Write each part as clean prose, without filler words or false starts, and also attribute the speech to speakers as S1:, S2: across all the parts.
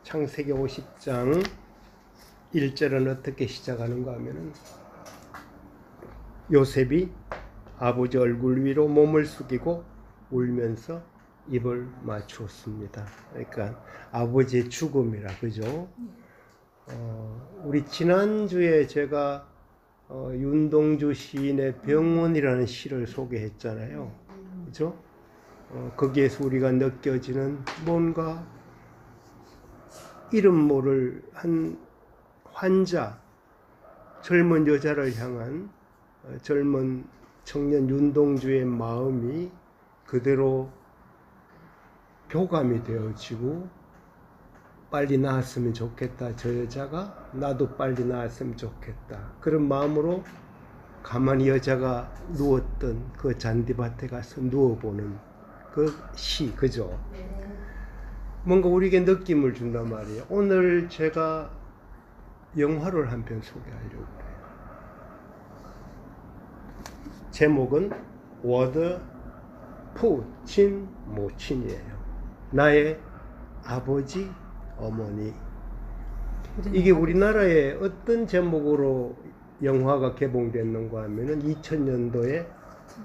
S1: 창세기 50장 1절은 어떻게 시작하는가 하면은 요셉이 아버지 얼굴 위로 몸을 숙이고 울면서 입을 맞추었습니다. 그러니까 아버지의 죽음이라, 그죠? 우리 지난주에 제가 윤동주 시인의 병원이라는 시를 소개했잖아요. 그죠? 거기에서 우리가 느껴지는 뭔가 이름 모를 한 환자, 젊은 여자를 향한 젊은 청년 윤동주의 마음이 그대로 교감이 되어지고, 빨리 나았으면 좋겠다, 저 여자가 나도 빨리 나았으면 좋겠다, 그런 마음으로 가만히 여자가 누웠던 그 잔디밭에 가서 누워보는 그 시, 그죠? 뭔가 우리에게 느낌을 준단 말이에요. 오늘 제가 영화를 한 편 소개하려고 해요. 제목은 워드 푸친 모친이에요. 나의 아버지, 어머니. 이게 우리나라에 어떤 제목으로 영화가 개봉됐는가 하면은 2000년도에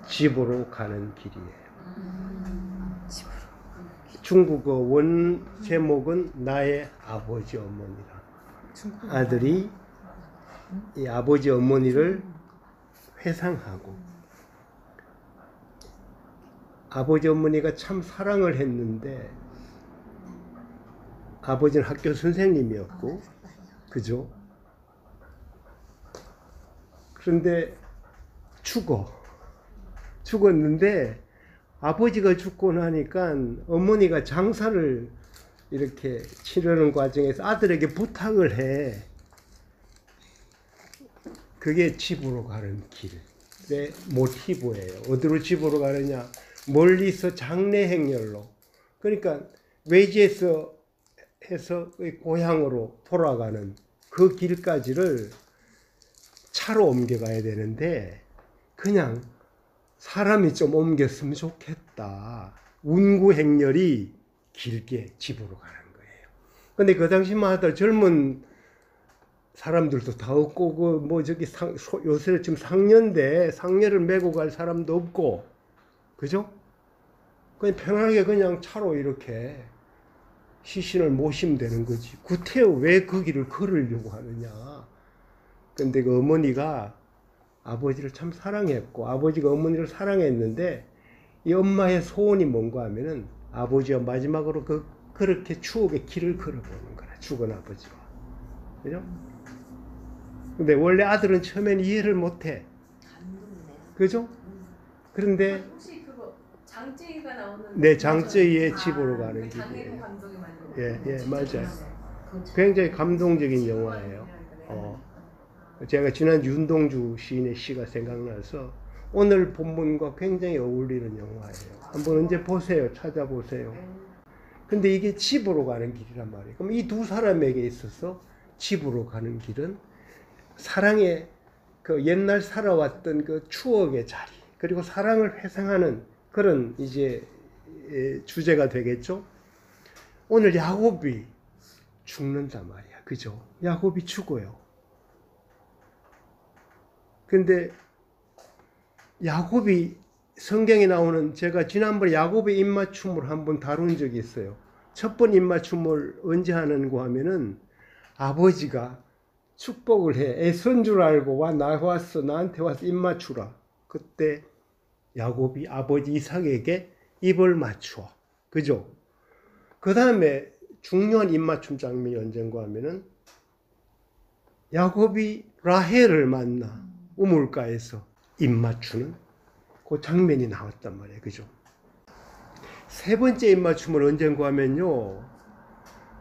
S1: 집으로 가는 길이에요. 중국어 원 제목은 나의 아버지, 어머니라. 아들이 이 아버지, 어머니를 회상하고, 아버지, 어머니가 참 사랑을 했는데 아버지는 학교 선생님이었고, 그죠? 그런데 죽었는데 아버지가 죽고 나니까 어머니가 장사를 이렇게 치르는 과정에서 아들에게 부탁을 해. 그게 집으로 가는 길의 모티브예요. 어디로 집으로 가느냐? 멀리서 장례 행렬로. 그러니까 외지에서 해서 고향으로 돌아가는 그 길까지를 차로 옮겨가야 되는데 그냥 사람이 좀 옮겼으면 좋겠다. 운구 행렬이 길게 집으로 가는 거예요. 근데 그 당시만 하더라도 젊은 사람들도 다 없고, 요새 지금 상년대, 상녀를 메고 갈 사람도 없고, 그죠? 그냥 편하게 그냥 차로 이렇게 시신을 모시면 되는 거지. 구태여 왜 그 길을 걸으려고 하느냐. 근데 그 어머니가 아버지를 참 사랑했고, 아버지가 어머니를 사랑했는데, 이 엄마의 소원이 뭔가 하면은 아버지와 마지막으로 그렇게 추억의 길을 걸어보는 거라, 죽은 아버지와. 그죠? 근데 원래 아들은 처음엔 이해를 못해. 그죠? 그런데
S2: 혹시 그거 장쯔이가 나오는?
S1: 네, 장쯔이의 집으로 가는 길이에요.
S2: 감독이 만든.
S1: 예, 맞아요. 굉장히 감동적인 영화예요. 제가 지난 윤동주 시인의 시가 생각나서 오늘 본문과 굉장히 어울리는 영화예요. 한번 언제 보세요. 찾아보세요. 근데 이게 집으로 가는 길이란 말이에요. 그럼 이 두 사람에게 있어서 집으로 가는 길은 사랑의 그 옛날 살아왔던 그 추억의 자리, 그리고 사랑을 회상하는 그런 이제 주제가 되겠죠. 오늘 야곱이 죽는단 말이야. 그죠? 야곱이 죽어요. 근데 야곱이 성경에 나오는, 제가 지난번에 야곱의 입맞춤을 한번 다룬 적이 있어요. 첫 번 입맞춤을 언제 하는가 하면은 아버지가 축복을 해. 애선 줄 알고 나한테 와서 입 맞추라. 그때 야곱이 아버지 이삭에게 입을 맞춰. 그죠? 그 다음에 중요한 입맞춤 장면이 언젠가 하면은 야곱이 라헬을 만나 우물가에서 입 맞추는 그 장면이 나왔단 말이에요. 그죠? 세 번째 입 맞춤을 언젠가 하면요,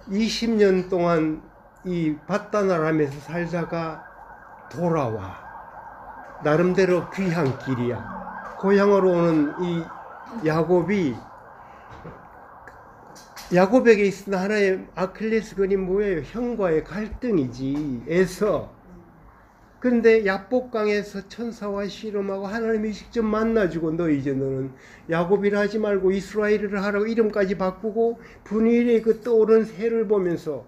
S1: 20년 동안 이 밧다나람에서 살다가 돌아와. 나름대로 귀한 길이야. 고향으로 오는 이 야곱에게 있는 하나의 아킬레스건이 뭐예요? 형과의 갈등이지. 에서. 그런데 야복강에서 천사와 씨름하고 하나님이 직접 만나주고, 너는 야곱이라 하지 말고 이스라엘이라 하라고 이름까지 바꾸고 분위기의 그 떠오른 새를 보면서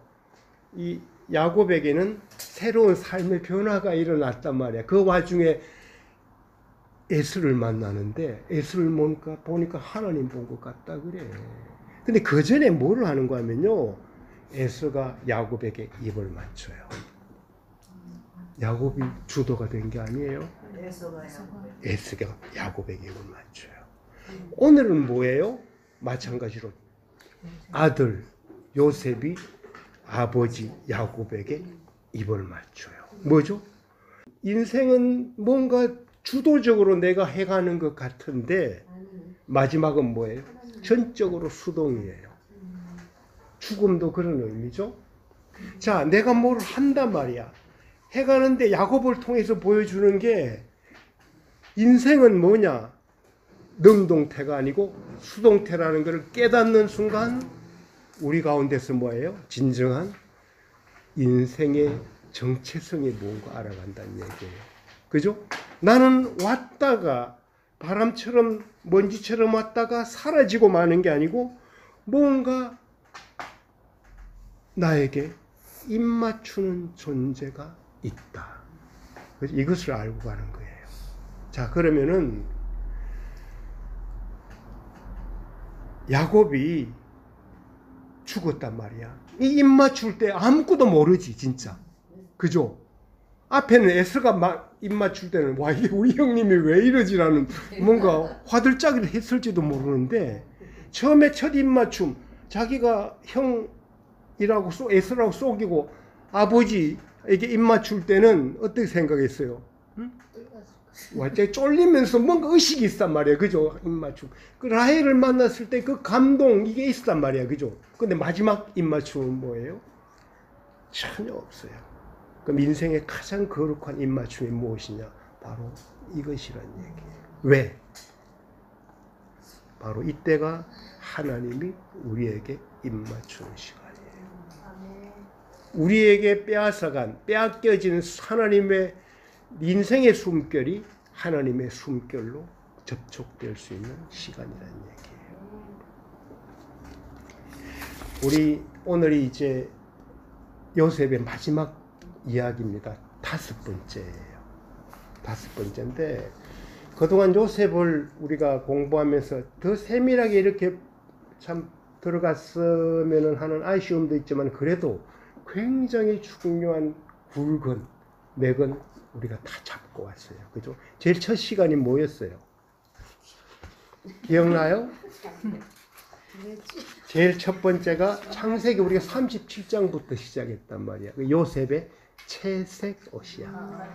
S1: 이 야곱에게는 새로운 삶의 변화가 일어났단 말이야. 그 와중에 에스를 만나는데 에스를 보니까 하나님 본 것 같다 그래. 근데 그 전에 뭐를 하는 거냐면요. 에스가 야곱에게 입을 맞춰요. 야곱이 주도가 된 게 아니에요. 에스가 야곱에게 입을 맞춰요. 오늘은 뭐예요? 마찬가지로 아들 요셉이 아버지 야곱에게 입을 맞춰요. 뭐죠? 인생은 뭔가 주도적으로 내가 해가는 것 같은데 마지막은 뭐예요? 전적으로 수동이에요. 죽음도 그런 의미죠. 자, 내가 뭘 한단 말이야. 해가는데 야곱을 통해서 보여주는 게 인생은 뭐냐? 능동태가 아니고 수동태라는 것을 깨닫는 순간 우리 가운데서 뭐예요? 진정한 인생의 정체성이 뭔가 알아간다는 얘기예요. 그죠? 나는 왔다가 바람처럼 먼지처럼 왔다가 사라지고 마는 게 아니고 뭔가 나에게 입맞추는 존재가 있다. 그래서 이것을 알고 가는 거예요. 자, 그러면은 야곱이 죽었단 말이야. 이 입맞출 때 아무것도 모르지 진짜. 그죠? 앞에는 에스가 입맞출 때는 와 이게 우리 형님이 왜 이러지라는 뭔가 화들짝이를 했을지도 모르는데 처음에 첫 입맞춤 자기가 형이라고 에스라고 속이고 아버지에게 입맞출 때는 어떻게 생각했어요? 응? 완전히 쫄리면서 뭔가 의식이 있단 말이야. 그죠? 입맞춤. 그 라헬을 만났을 때 그 감동 이게 있단 말이야. 그죠? 근데 마지막 입맞춤은 뭐예요? 전혀 없어요. 그럼 인생의 가장 거룩한 입맞춤이 무엇이냐? 바로 이것이란 얘기예요. 왜? 바로 이때가 하나님이 우리에게 입맞추는 시간이에요. 우리에게 빼앗겨진 하나님의 인생의 숨결이 하나님의 숨결로 접촉될 수 있는 시간이라는 얘기예요. 우리 오늘이 이제 요셉의 마지막 이야기입니다. 5번째예요. 5번째인데 그동안 요셉을 우리가 공부하면서 더 세밀하게 이렇게 참 들어갔으면 하는 아쉬움도 있지만 그래도 굉장히 중요한 굵은 맥은 우리가 다 잡고 왔어요. 그죠? 제일 첫 시간이 뭐였어요? 기억나요? 제일 첫 번째가 창세기 우리가 37장부터 시작했단 말이야. 요셉의 채색 옷이야.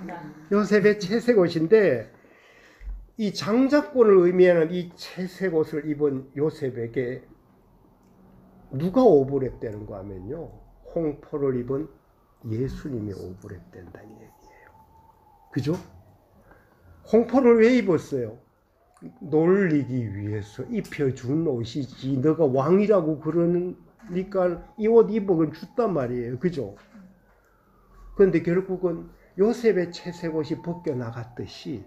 S1: 요셉의 채색 옷인데 이 장자권을 의미하는 이 채색 옷을 입은 요셉에게 누가 오버랩되는 거 하면요. 홍포를 입은 예수님이 오버랩된다는 얘기예요. 그죠? 홍포를 왜 입었어요? 놀리기 위해서 입혀준 옷이지. 너가 왕이라고 그러니까 이 옷 입어 줬단 말이에요. 그죠? 그런데 결국은 요셉의 채색 옷이 벗겨나갔듯이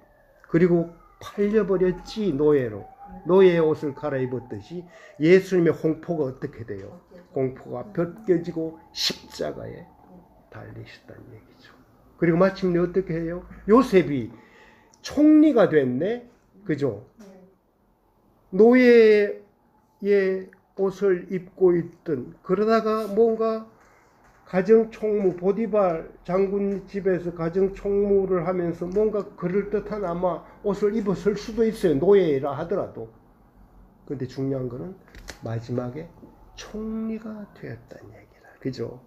S1: 그리고 팔려버렸지. 노예로. 노예의 옷을 갈아입었듯이 예수님의 홍포가 어떻게 돼요? 홍포가 벗겨지고 십자가에 달리셨다는 얘기죠. 그리고 마침내 어떻게 해요? 요셉이 총리가 됐네. 그죠? 노예의 옷을 입고 있던 그러다가 뭔가 가정총무 보디발 장군 집에서 가정총무를 하면서 뭔가 그럴듯한 아마 옷을 입었을 수도 있어요. 노예라 하더라도. 그런데 중요한 거는 마지막에 총리가 되었다는 얘기라. 그죠?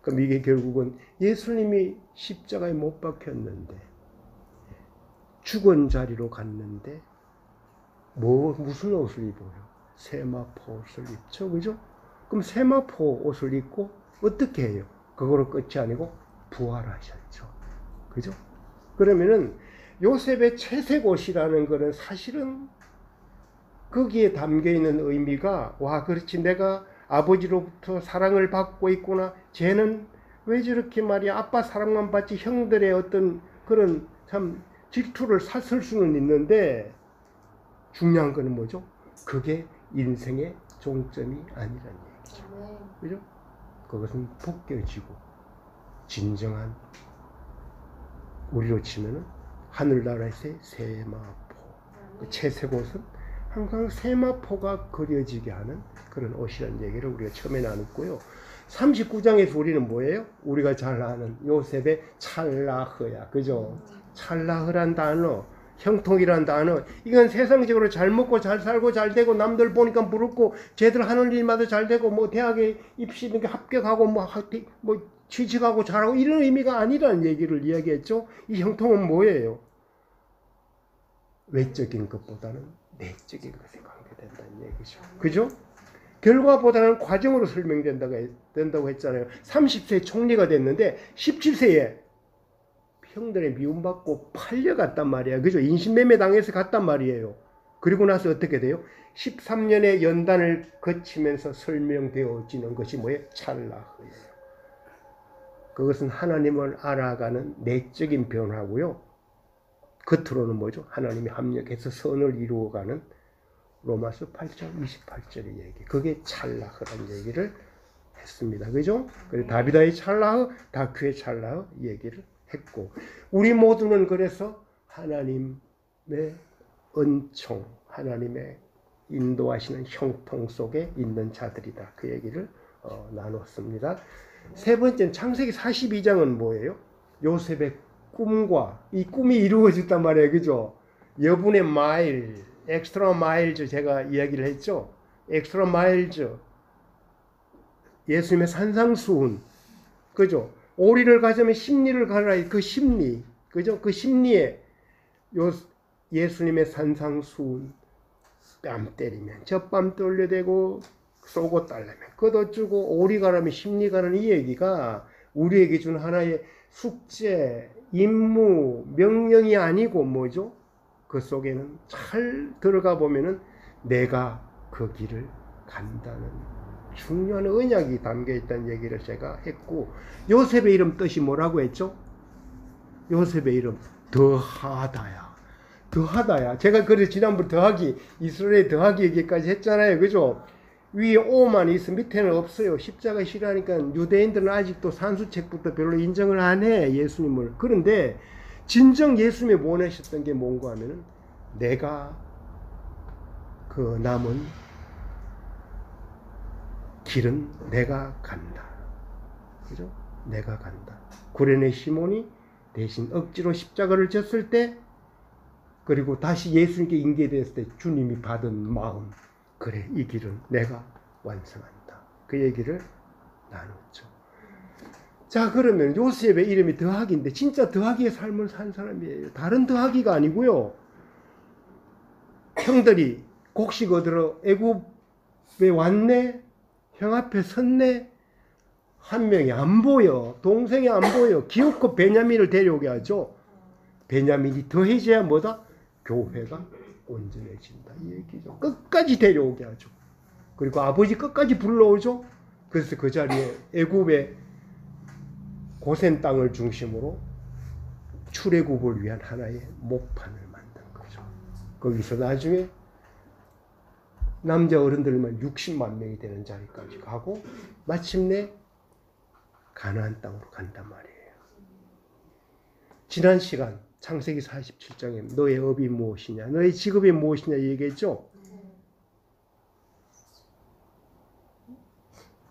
S1: 그럼 이게 결국은 예수님이 십자가에 못 박혔는데 죽은 자리로 갔는데 무슨 옷을 입어요? 세마포 옷을 입죠. 그죠? 그럼 세마포 옷을 입고 어떻게 해요? 그거로 끝이 아니고 부활하셨죠. 그죠? 그러면은 요셉의 채색 옷이라는 거는 사실은 거기에 담겨 있는 의미가 와 그렇지 내가 아버지로부터 사랑을 받고 있구나. 쟤는 왜 저렇게 말이야 아빠 사랑만 받지 형들의 어떤 그런 참 질투를 샀을 수는 있는데 중요한 거는 뭐죠? 그게 인생의 종점이 아니라는 얘기죠. 그죠? 그것은 벗겨지고 진정한 우리로 치면은 하늘나라에서의 세마포. 그 채색옷은 항상 세마포가 그려지게 하는 그런 옷이라는 얘기를 우리가 처음에 나눴고요. 39장에서 우리는 뭐예요? 우리가 잘 아는 요셉의 찰라흐야. 그죠? 찰라흐란 단어, 형통이란 단어, 이건 세상적으로 잘 먹고 잘 살고 잘 되고 남들 보니까 부럽고 쟤들 하는 일마다 잘 되고 뭐 대학에 입시 이렇게 합격하고 뭐 취직하고 잘하고 이런 의미가 아니라는 얘기를 이야기했죠. 이 형통은 뭐예요? 외적인 것보다는 내적인 것에 관계된다는 얘기죠. 그죠? 결과보다는 과정으로 설명된다고 했잖아요. 30세에 총리가 됐는데 17세에 형들의 미움받고 팔려갔단 말이야. 그죠? 인신매매 당해서 갔단 말이에요. 그리고 나서 어떻게 돼요? 13년의 연단을 거치면서 설명되어지는 것이 뭐예요? 찰나흐예요. 그것은 하나님을 알아가는 내적인 변화고요. 겉으로는 뭐죠? 하나님이 합력해서 선을 이루어가는 로마서 8장 28절의 얘기. 그게 찰나흐라는 얘기를 했습니다. 그죠? 그래서 다비다의 찰나흐, 다큐의 찰나흐 얘기를 했고, 우리 모두는 그래서 하나님의 은총, 하나님의 인도하시는 형통 속에 있는 자들이다. 그 얘기를 나눴습니다. 세 번째는 창세기 42장은 뭐예요? 요셉의 꿈과 이 꿈이 이루어졌단 말이에요. 그죠? 여분의 마일, 엑스트라 마일즈 제가 이야기를 했죠. 엑스트라 마일즈, 예수님의 산상수훈, 그죠? 오리를 가자면 십리를 가라. 그 십리, 그죠? 그 십리에 예수님의 산상수훈, 뺨 때리면 저 뺨 떨려대고 쏘고 딸려면 걷어주고 오리 가라면 십리 가라는 이 얘기가 우리에게 준 하나의 숙제, 임무, 명령이 아니고 뭐죠? 그 속에는 잘 들어가 보면은 내가 그 길을 간다는 중요한 언약이 담겨 있다는 얘기를 제가 했고, 요셉의 이름 뜻이 뭐라고 했죠? 요셉의 이름 더하다야. 더하다야. 제가 그래서 지난번 더하기, 이스라엘의 더하기 얘기까지 했잖아요. 그죠? 위에 오만 있어 밑에는 없어요. 십자가 싫어하니까 유대인들은 아직도 산수책부터 별로 인정을 안 해, 예수님을. 그런데 진정 예수님이 원하셨던 게 뭔가 하면은 내가 그 남은 길은 내가 간다. 그죠? 내가 간다. 구레네 시몬이 대신 억지로 십자가를 졌을 때, 그리고 다시 예수님께 인계됐을 때 주님이 받은 마음, 그래, 이 길은 내가 완성한다. 그 얘기를 나눴죠. 자, 그러면 요셉의 이름이 더하기인데 진짜 더하기의 삶을 산 사람이에요. 다른 더하기가 아니고요. 형들이 곡식 얻으러 애굽에 왔네, 형 앞에 섰네, 한 명이 안 보여, 동생이 안 보여. 기어코 베냐민을 데려오게 하죠. 베냐민이 더해져야 뭐다? 교회가 온전해진다, 이 얘기죠. 끝까지 데려오게 하죠. 그리고 아버지 끝까지 불러오죠. 그래서 그 자리에 애굽의 고센 땅을 중심으로 출애굽을 위한 하나의 목판을 만든 거죠. 거기서 나중에 남자 어른들만 60만 명이 되는 자리까지 가고 마침내 가나안 땅으로 간단 말이에요. 지난 시간 창세기 47장에 너의 업이 무엇이냐, 너의 직업이 무엇이냐 얘기했죠.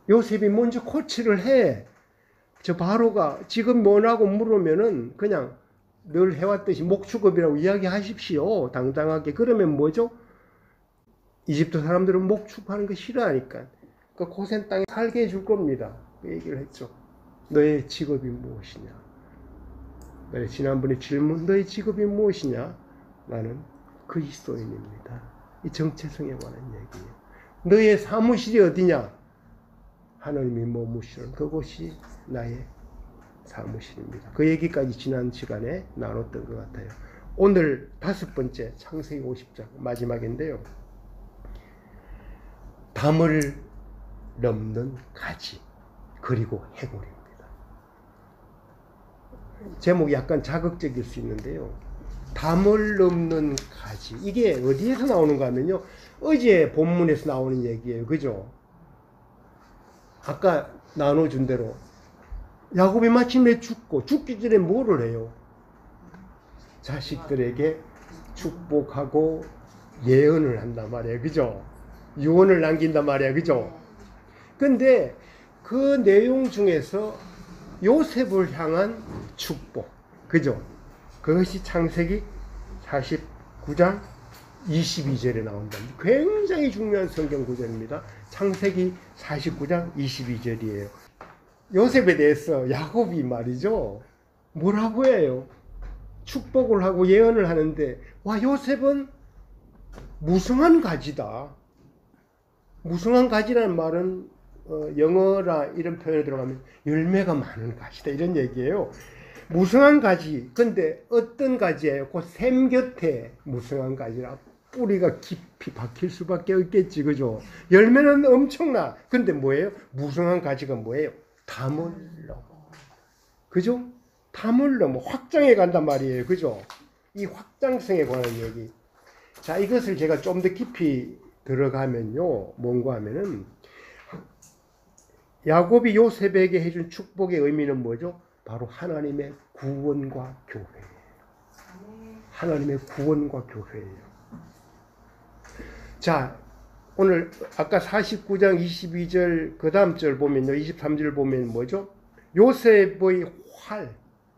S1: 요셉이 먼저 코치를 해. 저 바로가 지금 뭐라고 물으면은 그냥 늘 해왔듯이 목축업이라고 이야기하십시오. 당당하게. 그러면 뭐죠? 이집트 사람들은 목축하는 거 싫어하니까 그 고센 땅에 살게 해줄 겁니다. 그 얘기를 했죠. 너의 직업이 무엇이냐? 네, 지난번에 질문, 너의 직업이 무엇이냐? 나는 그리스도인입니다. 이 정체성에 관한 얘기예요. 너의 사무실이 어디냐? 하나님이 머무시는 그곳이 나의 사무실입니다. 그 얘기까지 지난 시간에 나눴던 것 같아요. 오늘 다섯 번째 창세기 50장 마지막인데요. 담을 넘는 가지, 그리고 해골입니다. 제목이 약간 자극적일 수 있는데요. 담을 넘는 가지. 이게 어디에서 나오는가 하면요. 어제 본문에서 나오는 얘기예요. 그죠? 아까 나눠준 대로 야곱이 마침내 죽기 전에 뭐를 해요? 자식들에게 축복하고 예언을 한단 말이에요. 그죠? 유언을 남긴단 말이에요. 그죠? 근데 그 내용 중에서 요셉을 향한 축복. 그죠? 그것이 창세기 49장 22절에 나온다. 굉장히 중요한 성경 구절입니다. 창세기 49장 22절이에요. 요셉에 대해서 야곱이 말이죠. 뭐라고 해요? 축복을 하고 예언을 하는데, 와, 요셉은 무성한 가지다. 무성한 가지라는 말은 영어나 이런 표현에 들어가면 열매가 많은 가지다 이런 얘기예요. 무성한 가지. 근데 어떤 가지예요? 그 샘 곁에 무성한 가지라. 뿌리가 깊이 박힐 수밖에 없겠지. 그죠? 열매는 엄청나. 근데 뭐예요? 무성한 가지가 뭐예요? 담을 넘어. 그죠? 담을 넘어 확장해 간단 말이에요. 그죠? 이 확장성에 관한 얘기. 자, 이것을 제가 좀 더 깊이 들어가면요. 뭔가 하면은 야곱이 요셉에게 해준 축복의 의미는 뭐죠? 바로 하나님의 구원과 교회예요. 하나님의 구원과 교회예요. 자, 오늘 아까 49장 22절 그 다음 절 보면요. 23절 보면 뭐죠? 요셉의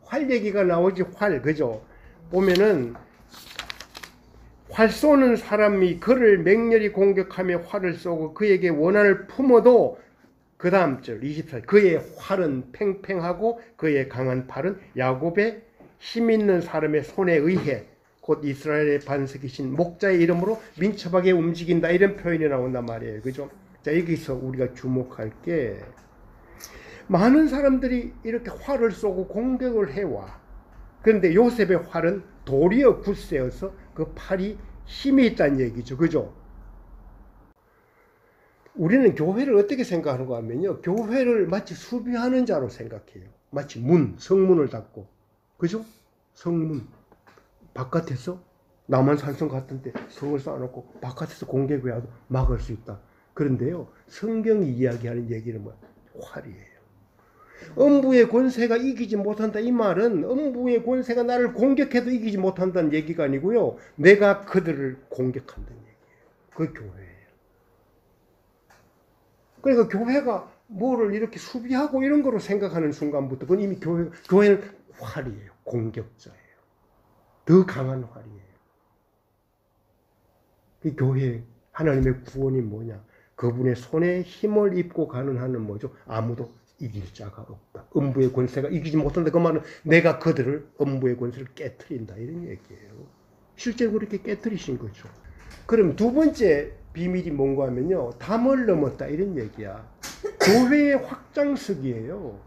S1: 활 얘기가 나오지. 활. 그죠? 보면은 활 쏘는 사람이 그를 맹렬히 공격하며 활을 쏘고 그에게 원한을 품어도 그 다음 절 24절 그의 활은 팽팽하고 그의 강한 팔은 야곱의 힘 있는 사람의 손에 의해 곧 이스라엘의 반석이신 목자의 이름으로 민첩하게 움직인다. 이런 표현이 나온단 말이에요. 그죠? 자, 여기서 우리가 주목할 게 많은 사람들이 이렇게 활을 쏘고 공격을 해와. 그런데 요셉의 활은 돌이어 굳세어서 그 팔이 힘이 있다는 얘기죠. 그죠? 우리는 교회를 어떻게 생각하는가 하면요. 교회를 마치 수비하는 자로 생각해요. 마치 성문을 닫고. 그죠? 성문. 바깥에서 남한산성 같은데 성을 쌓아놓고 바깥에서 공격을 해도 막을 수 있다. 그런데요. 성경이 이야기하는 얘기는 뭐야? 활이에요. 음부의 권세가 이기지 못한다. 이 말은 음부의 권세가 나를 공격해도 이기지 못한다는 얘기가 아니고요. 내가 그들을 공격한다는 얘기예요. 그게 교회예요. 그러니까 교회가 뭐를 이렇게 수비하고 이런 거로 생각하는 순간부터 그건 이미 교회는 활이에요. 공격자예요. 더 강한 활이에요. 이 교회 하나님의 구원이 뭐냐? 그분의 손에 힘을 입고 가는 한은 뭐죠? 아무도 이길 자가 없다. 음부의 권세가 이기지 못한다. 그 말은 내가 그들을 음부의 권세를 깨트린다. 이런 얘기예요. 실제로 그렇게 깨트리신 거죠. 그럼 두 번째 비밀이 뭔가 하면요. 담을 넘었다. 이런 얘기야. 교회의 확장석이에요.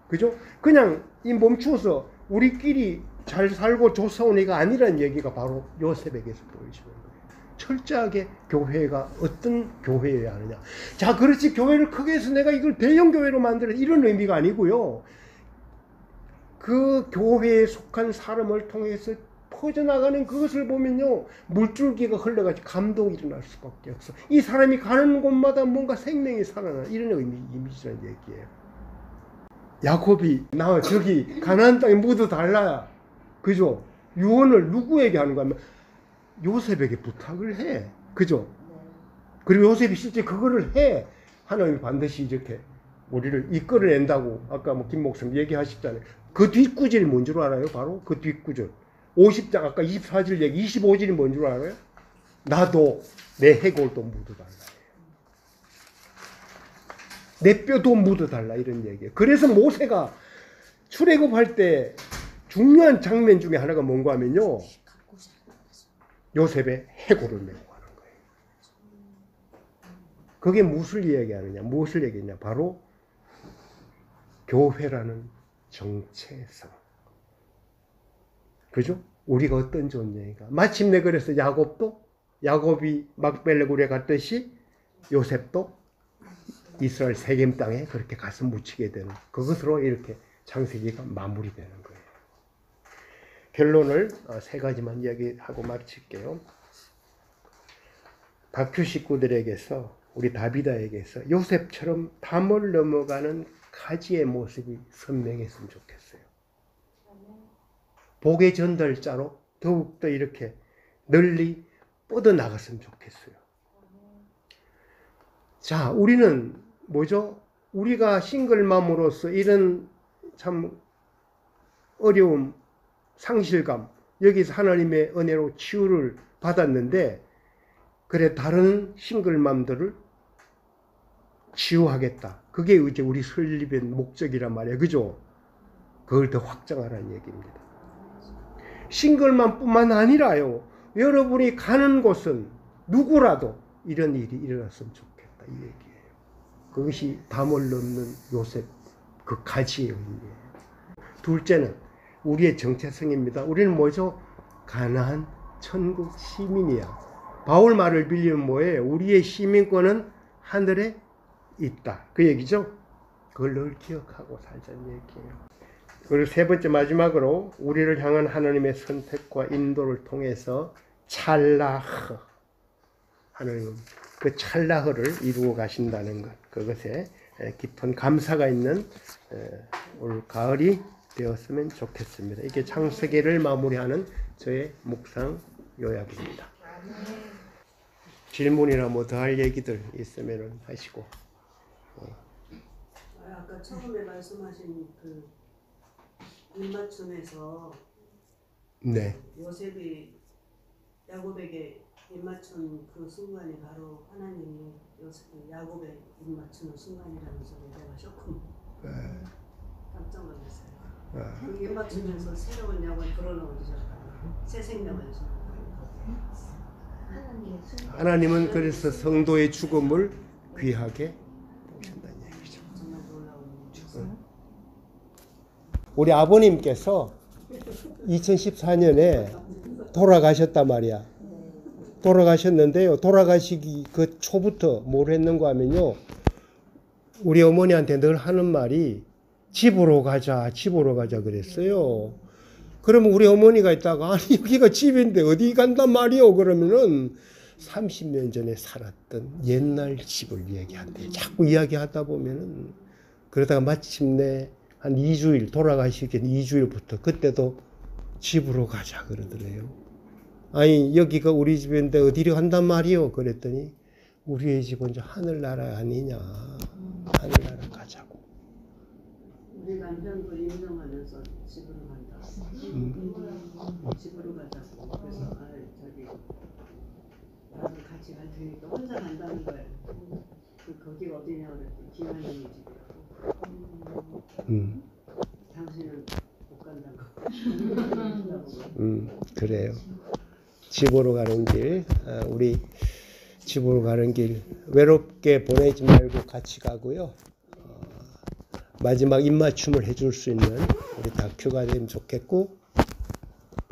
S1: 그죠? 그냥 이 멈추어서 우리끼리 잘 살고 좋사온 애가 아니라는 얘기가 바로 요셉에게서 보여지는 거예요. 철저하게 교회가 어떤 교회여야 하느냐. 자, 그렇지. 교회를 크게 해서 내가 이걸 대형 교회로 만들어 이런 의미가 아니고요. 그 교회에 속한 사람을 통해서 퍼져나가는 그것을 보면요. 물줄기가 흘러가지 감동이 일어날 수밖에 없어. 이 사람이 가는 곳마다 뭔가 생명이 살아나. 이런 이미지라는 얘기예요. 야곱이 나 저기 가나안 땅에 모두 달라야. 그죠? 유언을 누구에게 하는 거야? 요셉에게 부탁을 해. 그죠? 그리고 요셉이 실제 그거를 해. 하나님이 반드시 이렇게 우리를 이끌어낸다고 아까 김 목사님 얘기하셨잖아요. 그 뒷구절이 뭔 줄 알아요? 바로 그 뒷구절. 50장 아까 24절 얘기 25절이 뭔 줄 알아요? 나도 내 해골도 묻어달라. 내 뼈도 묻어달라. 이런 얘기예요. 그래서 모세가 출애굽할 때 중요한 장면 중에 하나가 뭔가 하면요. 요셉의 해골을 메고 가는 거예요. 그게 무엇을 이야기하느냐? 무엇을 얘기하냐? 바로 교회라는 정체성. 그죠? 우리가 어떤 존재인가? 마침내 그래서 야곱이 막벨레굴에 갔듯이 요셉도 이스라엘 세겜 땅에 그렇게 가서 묻히게 되는 그것으로 이렇게 창세기가 마무리되는 거예요. 결론을 세 가지만 이야기하고 마칠게요. 다큐 식구들에게서 우리 다비다에게서 요셉처럼 담을 넘어가는 가지의 모습이 선명했으면 좋겠어요. 복의 전달자로 더욱더 이렇게 널리 뻗어나갔으면 좋겠어요. 자, 우리는 뭐죠? 우리가 싱글맘으로서 이런 참 어려움, 상실감, 여기서 하나님의 은혜로 치유를 받았는데, 그래, 다른 싱글맘들을 치유하겠다. 그게 이제 우리 설립의 목적이란 말이에요. 그죠? 그걸 더 확장하라는 얘기입니다. 싱글맘뿐만 아니라요. 여러분이 가는 곳은 누구라도 이런 일이 일어났으면 좋겠다. 이 얘기예요. 그것이 담을 넘는 요셉 그 가지의 의미예요. 둘째는 우리의 정체성입니다. 우리는 뭐죠? 가나안 천국 시민이야. 바울 말을 빌리면 뭐예요? 우리의 시민권은 하늘에 있다. 그 얘기죠? 그걸 늘 기억하고 살자는 얘기예요. 그리고 세 번째 마지막으로 우리를 향한 하나님의 선택과 인도를 통해서 찰나흐, 하나님은 그 찰나흐를 이루어 가신다는 것, 그것에 깊은 감사가 있는 올 가을이 되었으면 좋겠습니다. 이게 창세기를 마무리하는 저의 묵상 요약입니다. 질문이나 뭐 더 할 얘기들 있으면 하시고.
S3: 아까 처음에 말씀하신 그 입맞춤에서
S1: 네.
S3: 요셉이 야곱에게 입맞춘 그 순간이 바로 하나님이 야곱에 입맞추는 순간이라면서 내가 조금 깜짝 놀랐어요. 그 입맞추면서 새로운 야곱이 불어넣어주셨다. 새 생명을 주셨다.
S1: 하나님은 그래서 성도의 죽음을 귀하게 보신다는 얘기죠.
S3: 정말 놀라운
S1: 우리 아버님께서 2014년에 돌아가셨단 말이야. 돌아가셨는데요. 돌아가시기 그 초부터 뭘 했는가 하면요. 우리 어머니한테 늘 하는 말이 집으로 가자, 집으로 가자 그랬어요. 그러면 우리 어머니가 있다가 아니 여기가 집인데 어디 간단 말이요. 그러면은 30년 전에 살았던 옛날 집을 얘기한대. 자꾸 이야기하다 보면은 그러다가 마침내 한 2주일 돌아가시기 2주일부터 그때도 집으로 가자 그러더래요. 아니 여기가 우리 집인데 어디로 간단 말이요. 그랬더니 우리의 집은 저 하늘나라 아니냐. 하늘나라 가자고.
S3: 우리 남편도 임명하면서 집으로 간다고. 집으로 가자고. 그래서 나도 같이 갈 테니까 혼자 간다는 거예요. 거기가 어디냐 그랬더니 김하님이 집이라고. 당신은 못 간다고.
S1: 그래요. 집으로 가는 길, 우리 집으로 가는 길 외롭게 보내지 말고 같이 가고요. 마지막 입맞춤을 해줄 수 있는 우리 다큐가 되면 좋겠고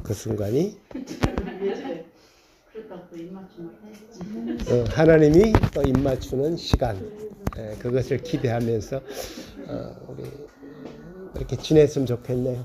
S1: 그 순간이 하나님이 또 입맞추는 시간 그것을 기대하면서 우리 이렇게 지냈으면 좋겠네요.